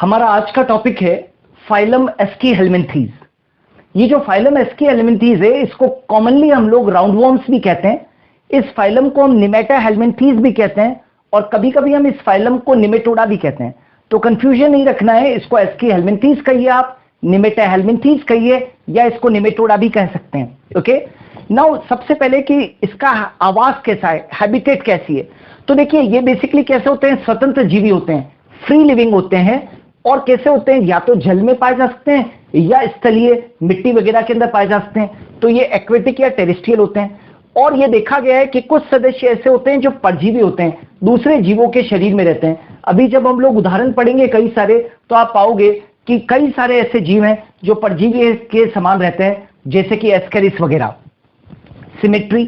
हमारा आज का टॉपिक है फाइलम एस्कीहेलमिन्थीज। ये जो फाइलम एस्कीहेलमिन्थीज है, इसको कॉमनली हम लोग राउंडवॉर्म्स भी कहते हैं। इस फाइलम को हम निमेटाहेलमिन्थीज भी कहते हैं और कभी कभी हम इस फाइलम को निमेटोडा भी कहते हैं। तो कंफ्यूजन नहीं रखना है, इसको एस्कीहेलमिन्थीज कहिए, आप निमेटाहेलमिन्थीज कहिए, या इसको निमेटोडा भी कह सकते हैं। ओके, नाउ सबसे पहले कि इसका आवास कैसा है, हैबिटेट कैसी है। तो देखिए, ये बेसिकली कैसे होते हैं, स्वतंत्र जीवी होते हैं, फ्री लिविंग होते हैं। और कैसे होते हैं, या तो जल में पाए जा सकते हैं या स्थलीय मिट्टी वगैरह के अंदर पाए जा सकते हैं। तो ये एक्वेटिक या टेरेस्ट्रियल होते हैं। और ये देखा गया है कि कुछ सदस्य ऐसे होते हैं जो परजीवी होते हैं, दूसरे जीवों के शरीर में रहते हैं। अभी जब हम लोग उदाहरण पढ़ेंगे कई सारे, तो आप पाओगे कि कई सारे ऐसे जीव हैं जो परजीवी के समान रहते हैं, जैसे कि एस्केरिस वगैरह। सिमेट्री,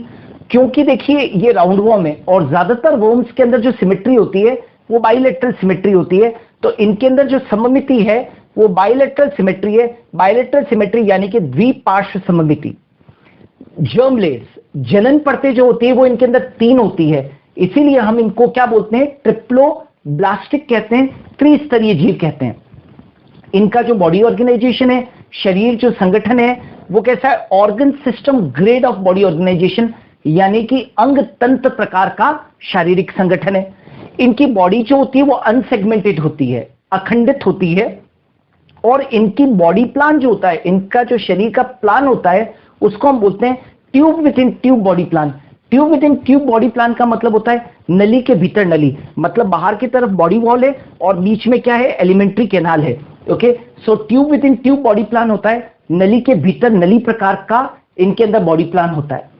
क्योंकि देखिए ये राउंड वॉर्म है और ज्यादातर वॉर्म्स के अंदर जो सिमेट्री होती है वो बाइलेटरल सिमेट्री होती है। तो इनके अंदर जो सममिति है वो बाइलेटरल सिमेट्री है। बाइलेटरल सिमेट्री यानी कि द्विपार्श्व सममिति। जर्म लेयर्स, जनन परतें जो होती है वो इनके अंदर 3 होती है, इसीलिए हम इनको क्या बोलते हैं, ट्रिप्लोब्लास्टिक कहते हैं, त्रिस्तरीय जीव कहते हैं। इनका जो बॉडी ऑर्गेनाइजेशन है, शरीर जो संगठन है, वो कैसा है, organ system grade of body organization, यानी कि अंग तंत्र प्रकार का शारीरिक संगठन है। इनकी बॉडी जो होती है वो अनसेगमेंटेड होती है, अखंडित होती है। और इनकी बॉडी प्लान जो होता है, इनका जो शरीर का प्लान होता है, उसको हम बोलते हैं tube with in tube body plan. Tube with in tube body plan का मतलब होता है नली के भीतर नली, मतलब बाहर की तरफ बॉडी वॉल है और बीच में क्या है, एलिमेंट्री कैनाल है। Okay, so tube with in tube body plan होता है, नली के भीतर नली प्रकार का इनके अंदर बॉडी प्लान होता है।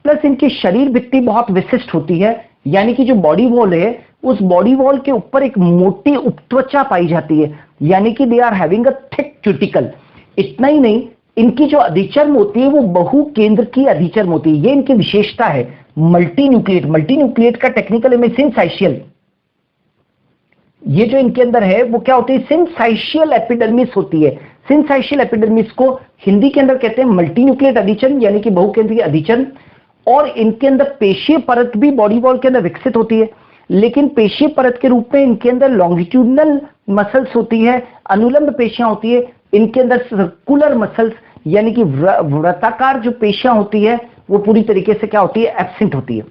प्लस इनकी शरीर भित्ति बहुत विशिष्ट होती है, यानी कि जो बॉडी वॉल है उस बॉडी वॉल के ऊपर एक मोटी उपत्वचा पाई जाती है, यानी कि they are having a thick cuticle. इतना ही नहीं, इनकी जो अधिचर्म होती है वो बहु केंद्र की अधिचर्म होती है, ये इनकी विशेषता है। मल्टी न्यूक्लिएट, मल्टी न्यूक्लिएट का टेक्निकल में सिंसाइशियल, ये जो इनके अंदर है वो क्या होती है, सिंसाइशियल एपिडर्मिस होती है। सिंसाइशियल एपिडर्मिस को हिंदी के अंदर कहते हैं मल्टी न्यूक्लिएट अधिचर्म, यानी कि बहुकेंद्रीय अधिचर्म। और इनके अंदर पेशीय परत भी बॉडी वॉल के अंदर विकसित होती है, लेकिन पेशीय परत के रूप में इनके अंदर लॉन्गिट्यूडनल मसल्स होती है, अनुलंब पेशियां होती है। इनके अंदर सर्कुलर मसल्स, यानी कि वृत्ताकार जो पेशियां होती है वो पूरी तरीके से क्या होती है, एब्सेंट होती है।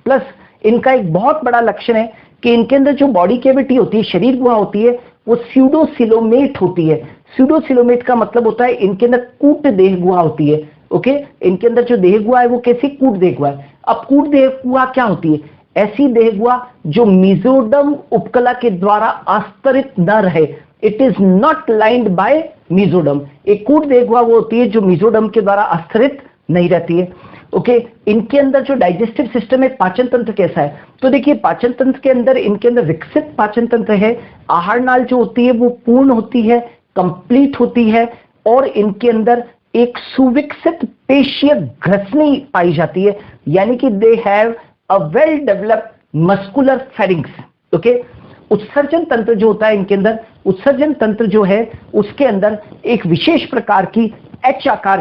प्लस इनका एक बहुत बड़ा लक्षण है कि इनके अंदर जो बॉडी कैविटी होती है, शरीर गुहा होती है, वो स्यूडोसिलोमेट होती है। स्यूडोसिलोमेट का मतलब होता है इनके अंदर कूट देह गुहा होती है। ओके, इनके अंदर जो देह गुहा है वो कैसी, कूट देह गुहा है। अब कूट देह गुहा क्या होती है, ऐसी देह गुहा जो मेसोडर्म उपकला के द्वारा आस्तरित न रहे। It is not lined by mesoderm. एक कूट देह गुहा वो होती है जो मेसोडर्म के द्वारा आस्तरित नहीं रहती है। ओके, इनके अंदर जो डाइजेस्टिव सिस्टम है, पाचन तंत्र कैसा है, तो देखिए पाचन तंत्र के अंदर, इनके अंदर विकसित पाचन तंत्र है। आहार नाल जो होती है वो पूर्ण होती है, कंप्लीट होती है। और इनके अंदर एक सुविकसित पेशीय घ्रसनी पाई जाती है, यानी कि they have a well developed muscular pharynx. Okay, उत्सर्जन तंत्र जो होता है इनके अंदर, उत्सर्जन तंत्र जो है उसके अंदर एक विशेष प्रकार की एच आकार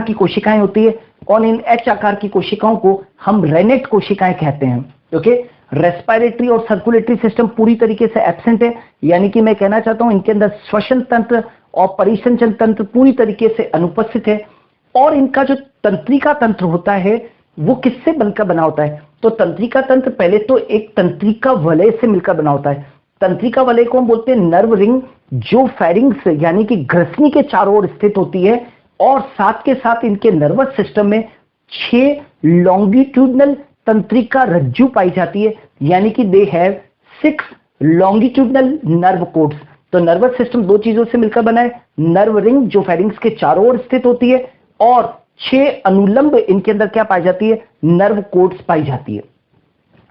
की कोशिकाएं होती है। और इन एच आकार की कोशिकाओं को हम रेनेट कोशिकाएं कहते हैं। ओके, रेस्पिरेटरी और सर्कुलेटरी सिस्टम पूरी तरीके से एब्सेंट है, यानी कि मैं कहना चाहता हूं इनके अंदर श्वसन तंत्र और परिसंचन तंत्र पूरी तरीके से अनुपस्थित है। और इनका जो तंत्रिका तंत्र होता है वो किससे बनकर बना होता है, तो तंत्रिका तंत्र पहले तो एक तंत्रिका वलय से मिलकर बना होता है। तंत्रिका वलय को हम बोलते हैं नर्व रिंग, जो फेरिंग्स यानी कि घ्रसनी के चारों ओर स्थित होती है। और साथ के साथ इनके नर्वस सिस्टम में 6 लॉन्गिट्यूडनल तंत्रिका रज्जु पाई जाती है, यानी कि they have 6 longitudinal nerve codes. तो नर्वस सिस्टम 2 चीजों से मिलकर बना है, नर्व रिंग जो फेरिंग्स के चारों ओर स्थित होती है, और 6 अनुलंब इनके अंदर क्या पाई जाती है, नर्व कोड्स पाई जाती है।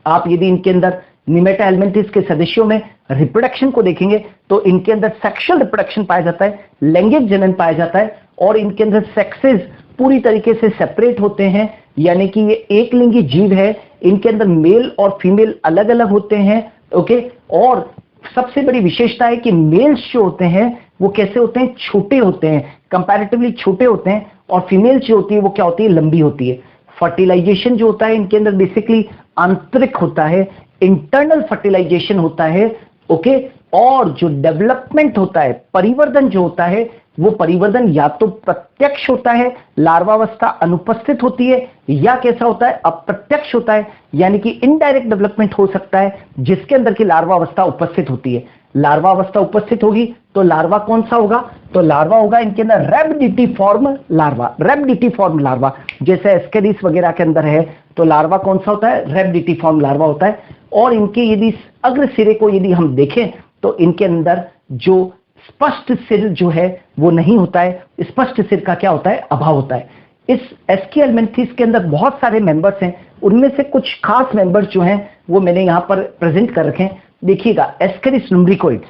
आप यदि इनके अंदर निमेटाहेलमिन्थीज के सदस्यों में रिप्रोडक्शन को देखेंगे तो इनके अंदर सेक्सुअल रिप्रोडक्शन पाया जाता है, लैंगिक जनन पाया जाता है। और इनके अंदर सेक्सेस पूरी तरीके से सेपरेट होते हैं, यानी कि ये एक लिंगी जीव है। इनके अंदर मेल और फीमेल अलग अलग होते हैं। ओके, और सबसे बड़ी विशेषता है कि मेल्स जो होते हैं वो कैसे होते हैं, छोटे होते हैं, कंपैरेटिवली छोटे होते हैं। और फीमेल जो होती है वो क्या होती है, लंबी होती है। फर्टिलाइजेशन जो होता है इनके अंदर बेसिकली आंतरिक होता है, इंटरनल फर्टिलाइजेशन होता है। ओके। और जो डेवलपमेंट होता है, परिवर्धन जो होता है, वो परिवर्धन या तो प्रत्यक्ष होता है, लार्वावस्था अनुपस्थित होती है, या कैसा होता है, अप्रत्यक्ष होता है, यानी कि इनडायरेक्ट डेवलपमेंट हो सकता है जिसके अंदर की लार्वावस्था उपस्थित होती है। लार्वावस्था उपस्थित होगी तो लार्वा कौन सा होगा, तो लार्वा होगा इनके अंदर रैबिडिटीफॉर्म लार्वा। रैबिडिटीफॉर्म लार्वा जैसे एस्केरिस वगैरह के अंदर है, तो लार्वा कौन सा होता है, रैबिडिटीफॉर्म लार्वा होता है। और इनके यदि अग्र सिरे को यदि हम देखें तो इनके अंदर जो स्पष्ट सिर जो है वो नहीं होता है, स्पष्ट सिर का क्या होता है, अभाव होता है। इस एस्की हेलमिंथेस के अंदर बहुत सारे मेंबर्स हैं, उनमें से कुछ खास मेंबर्स जो हैं वो मैंने यहां पर प्रेजेंट कर रखे हैं। देखिएगा, एस्केरिस लुम्ब्रिकोइड्स,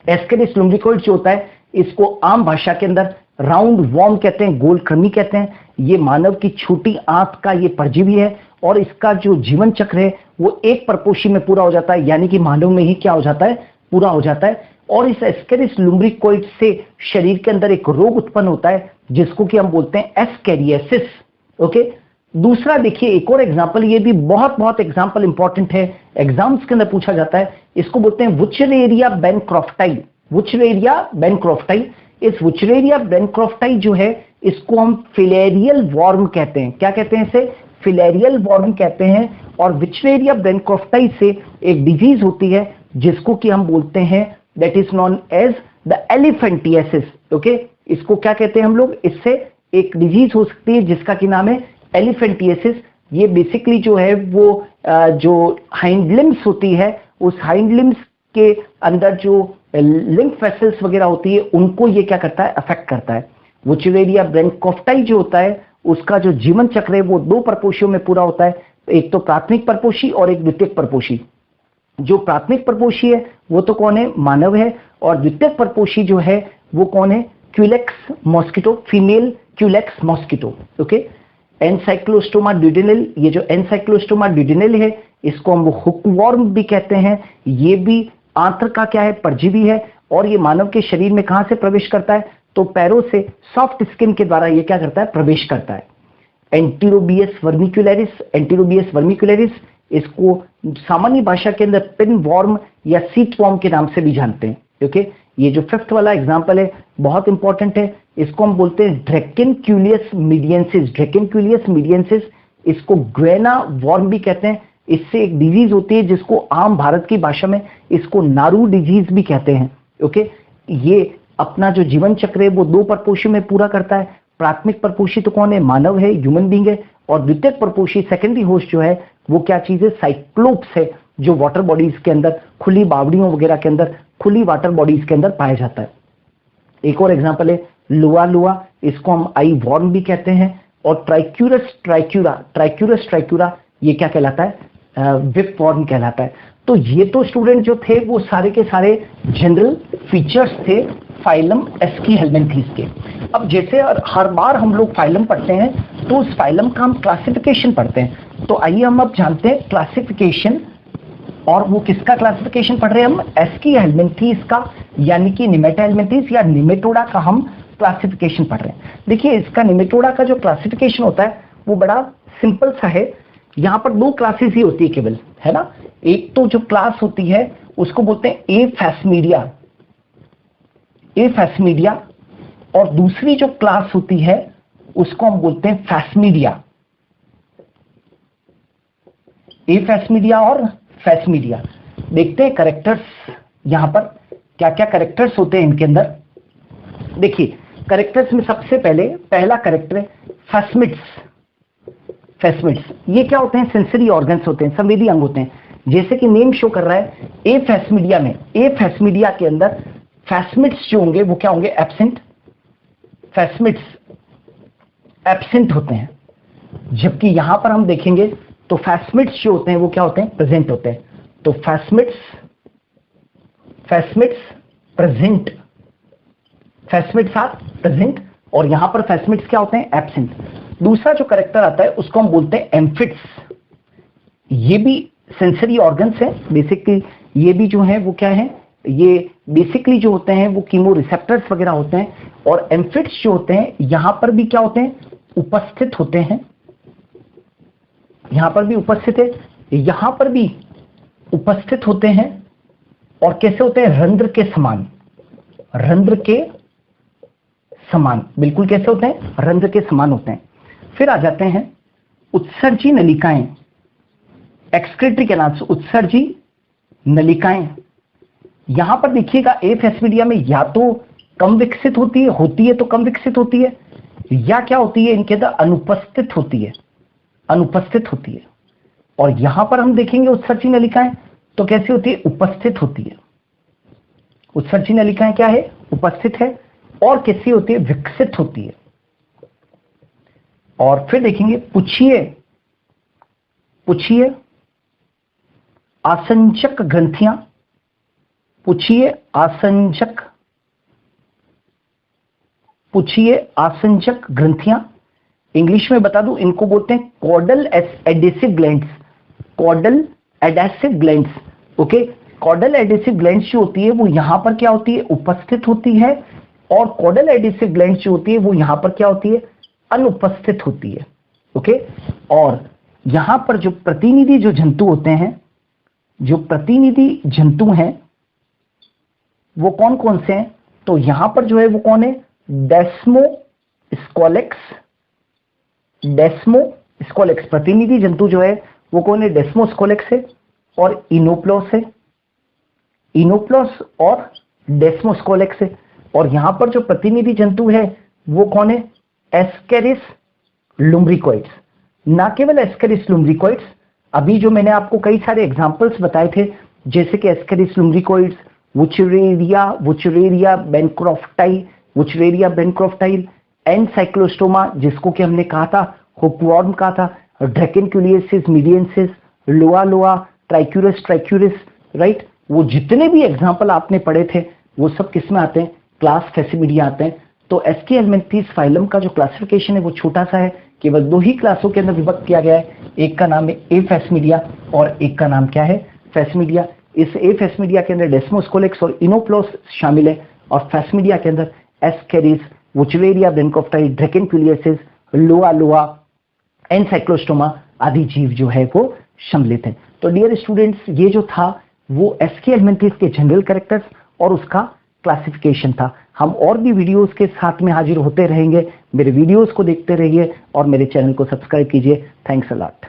एस्केरिस लुम्ब्रिकोइड्स जो होता है इसको आम भाषा के अंदर राउंड वॉर्म कहते हैं, गोल कृमि कहते हैं। ये मानव की छोटी आंत का ये परजीवी है और इसका जो जीवन चक्र है वो एक परपोषी में पूरा हो जाता है, यानी कि मानव में ही क्या हो जाता है, पूरा हो जाता है। और इस एस्केरिस लुम्ब्रिकोइड से शरीर के अंदर एक रोग उत्पन्न होता है जिसको कि हम बोलते हैं एस्केरियासिस। ओके। दूसरा देखिए, एक और एग्जांपल, ये भी बहुत बहुत एग्जांपल इंपॉर्टेंट है, एग्जाम्स के अंदर पूछा जाता है। इसको बोलते हैं वुचरेरिया बेनक्रॉफ्टाई। वुचरेरिया बेनक्रॉफ्टाई, इस वुचरेरिया बेनक्रॉफ्टाई जो है इसको हम फिलेरियल वॉर्म कहते हैं। क्या कहते हैं इसे, फिलेरियल वॉर्म कहते हैं। और वुचरेरिया बेनक्रॉफ्टाई से एक डिजीज होती है जिसको कि हम बोलते हैं that is known as the elephantiasis. Okay, इसको क्या कहते हैं हम लोग, इससे एक डिजीज हो सकती है जिसका कि नाम है एलिफेंटियासिस। ये बेसिकली जो है वो जो हाइंड लिम्स होती है, उस हाइंड लिम्स के अंदर जो लिम्फ वेसल्स वगैरह होती है उनको ये क्या करता है, अफेक्ट करता है। वुचरेरिया बेनक्रॉफ्टाई जो होता है उसका जो जीवन चक्र है वो दो परपोषियों में पूरा होता है, एक तो प्राथमिक परपोषी और एक द्वितीयक परपोषी। जो प्राथमिक परपोषी है वो तो कौन है, मानव है। और द्वितीयक परपोषी जो है वो कौन है, Culex mosquito, female Culex mosquito. Okay. Ancylostoma duodenal, ये जो एनसाइक्लोस्टोमा ड्यूडेनल है इसको हम हुकवॉर्म भी कहते हैं। ये भी आंत्र का क्या है, परजीवी है। और ये मानव के शरीर में कहां से प्रवेश करता है, तो पैरों से सॉफ्ट स्किन के द्वारा ये क्या करता है, प्रवेश करता है। एंटीरोबियस वर्मिकुलरिस, एंटीरोबियस वर्मिकुलरिस इसको सामान्य भाषा के अंदर पिन वॉर्म या सीट वॉर्म के नाम से भी जानते हैं। ओके। ये जो फिफ्थ वाला एग्जांपल है बहुत इंपॉर्टेंट है, इसको हम बोलते हैं ड्रैकेनक्यूलियस मीडियंसिस। ड्रैकेनक्यूलियस मीडियंसिस, इसको ग्वेना वॉर्म भी कहते हैं। इससे एक डिजीज होती है जिसको आम भारत की भाषा में इसको नारू डिजीज भी कहते हैं। ओके। ये अपना जो जीवन चक्र है वो दो परपोषी में पूरा करता है। प्राथमिक परपोषी तो कौन है, मानव है, ह्यूमन बींग है। और द्वितीयक परपोषी सेकेंडरी होस्ट जो है वो क्या चीज है, साइक्लोप्स है, जो वाटर बॉडीज के अंदर, खुली बावड़ियों वगैरह के अंदर, खुली वाटर बॉडीज के अंदर पाया जाता है। एक और एग्जांपल है लुआ लुआ, इसको हम आई वॉर्म भी कहते हैं। और ट्राइक्यूरस ट्राइक्यूरा, ट्राइक्यूरस ट्राइक्यूरा ये क्या कहलाता है, विप वॉर्म कहलाता है। तो ये तो स्टूडेंट जो थे वो सारे के सारे जनरल फीचर्स थे फाइलम एस्की हेलमिंथेस के। अब जैसे हर बार हम लोग फाइलम पढ़ते हैं तो उस फाइलम का हम क्लासिफिकेशन पढ़ते हैं। तो आइए हम अब जानते हैं क्लासिफिकेशन। और वो किसका क्लासिफिकेशन पढ़ रहे हैं हम, एस्की हेलमिंथेस का, यानी कि निमेटा हेलमिंथेस या निमेटोडा का हम क्लासिफिकेशन पढ़ रहे हैं। देखिए, इसका निमेटोडा का जो क्लासिफिकेशन होता है वो बड़ा सिंपल सा है। यहां पर दो क्लासेस ही होती है केवल, है ना। एक तो जो क्लास होती है उसको बोलते हैं ए फैस्मीडिया, ए फैस्मीडिया। और दूसरी जो क्लास होती है उसको हम बोलते हैं फैस्मीडिया, ए फैस्मीडिया और फैस्मीडिया। देखते हैं करेक्टर्स, यहां पर क्या क्या करेक्टर्स होते हैं इनके अंदर। देखिए, करेक्टर्स में सबसे पहले पहला करेक्टर है फैस्मिड्स। फैस्मिड्स ये क्या होते हैं, सेंसरी ऑर्गन्स होते हैं, संवेदी अंग होते हैं। जैसे कि नेम शो कर रहा है, ए फैस्मिडिया में, ए फैस्मिडिया के अंदर फैस्मिड्स जो होंगे वो क्या होंगे, एब्सेंट। फैस्मिड्स एब्सेंट होते हैं। जबकि यहां पर हम देखेंगे तो फैस्मिड्स जो होते हैं वो क्या होते हैं, प्रेजेंट होते हैं। तो फैस्मिड्स, फैस्मिड्स प्रेजेंट, फैस्मिड्स आर प्रेजेंट। और यहां पर फैस्मिड्स क्या होते हैं, एब्सेंट। दूसरा जो करेक्टर आता है उसको हम बोलते हैं एम्फिट्स। ये भी सेंसरी ऑर्गन्स है बेसिकली। ये भी जो है वो क्या है, ये बेसिकली जो होते हैं वो कीमो रिसेप्टर्स वगैरह होते हैं। और एम्फिट्स जो होते हैं यहां पर भी क्या होते हैं, उपस्थित होते हैं। यहां पर भी उपस्थित है, यहां पर भी उपस्थित होते हैं। और कैसे होते हैं? रंध्र के समान, रंध्र के समान, बिल्कुल कैसे होते हैं? रंध्र के समान होते हैं। फिर आ जाते हैं उत्सर्जी नलिकाएं, एक्सक्रीटरी कैनाल्स, उत्सर्जी नलिकाएं। यहां पर देखिएगा एफएस मीडिया में या तो कम विकसित होती है तो कम विकसित होती है, या क्या होती है? इनके अंदर अनुपस्थित होती है, अनुपस्थित होती है। और यहां पर हम देखेंगे उत्सर्जी नलिकाएं तो कैसी होती है? उपस्थित होती है। उत्सर्जी नलिकाएं क्या है? उपस्थित है। और कैसी होती है? विकसित होती है। और फिर देखेंगे पुछिए आसंजक ग्रंथियां, पुछिए आसंजक ग्रंथियां। इंग्लिश में बता दूं, इनको बोलते हैं caudal adhesive glands, caudal adhesive glands. Okay, caudal adhesive glands जो होती है वो यहां पर क्या होती है? उपस्थित होती है। और कॉर्डल एडेसिव ग्लैंड्स जो होती है वो यहां पर क्या होती है? अनुपस्थित होती है। ओके, और यहां पर जो प्रतिनिधि जो जंतु होते हैं, जो प्रतिनिधि जंतु हैं वो कौन कौन से हैं? तो यहां पर जो है वो कौन है? डेस्मोस्कोलेक्स, डेस्मोस्कोलेक्स प्रतिनिधि जंतु जो है वो कौन है? डेस्मोस्कोलेक्स है और इनोप्लॉस है, इनोप्लॉस और डेस्मोस्कोलेक्स है। और यहां पर जो प्रतिनिधि जंतु है वो कौन है? एस्केरिस लुम्ब्रिकोइड्स। ना केवल एस्केरिस लुम्ब्रिकोइड्स, अभी जो मैंने आपको कई सारे एग्जांपल्स बताए थे जैसे कि एस्केरिस लुम्ब्रिकोइड्स, वुचरेरिया बेनक्रॉफ्टाइल, एनसाइक्लोस्टोमा जिसको कि हमने कहा था हुकवॉर्म कहा था, ड्रैकेनक्यूलियसिस मीडियंसिस, लोआ, ट्राइक्यूरस, राइट। वो जितने भी एग्जाम्पल आपने पढ़े थे वो सब किस में आते हैं? क्लास फैसिमिडिया आते हैं। तो एस्की हेलमिंथीज फाइलम का जो क्लासिफिकेशन है वो छोटा सा है, केवल 2 ही क्लासों के अंदर विभक्त किया गया है। एक का नाम है ए फैसिमिडिया और एक का नाम क्या है? फैसिमिडिया। इस ए फैसिमिडिया के अंदर डेस्मोस्कोलेक्स और इनोप्लॉस शामिल है और फैसिमिडिया के अंदर एस्केरिस, वुचरेरिया बेनक्रॉफ्टाइल, ड्रैकेनक्यूलियसिस, लोआ, एनसाइक्लोस्टोमा आदि जीव जो है वो सम्मिलित है। तो डियर स्टूडेंट्स, ये जो था वो एस्की हेलमिंथीज के जनरल कैरेक्टर्स और उसका क्लासिफिकेशन था। हम और भी वीडियोस के साथ में हाजिर होते रहेंगे। मेरे वीडियोस को देखते रहिए और मेरे चैनल को सब्सक्राइब कीजिए। Thanks a lot.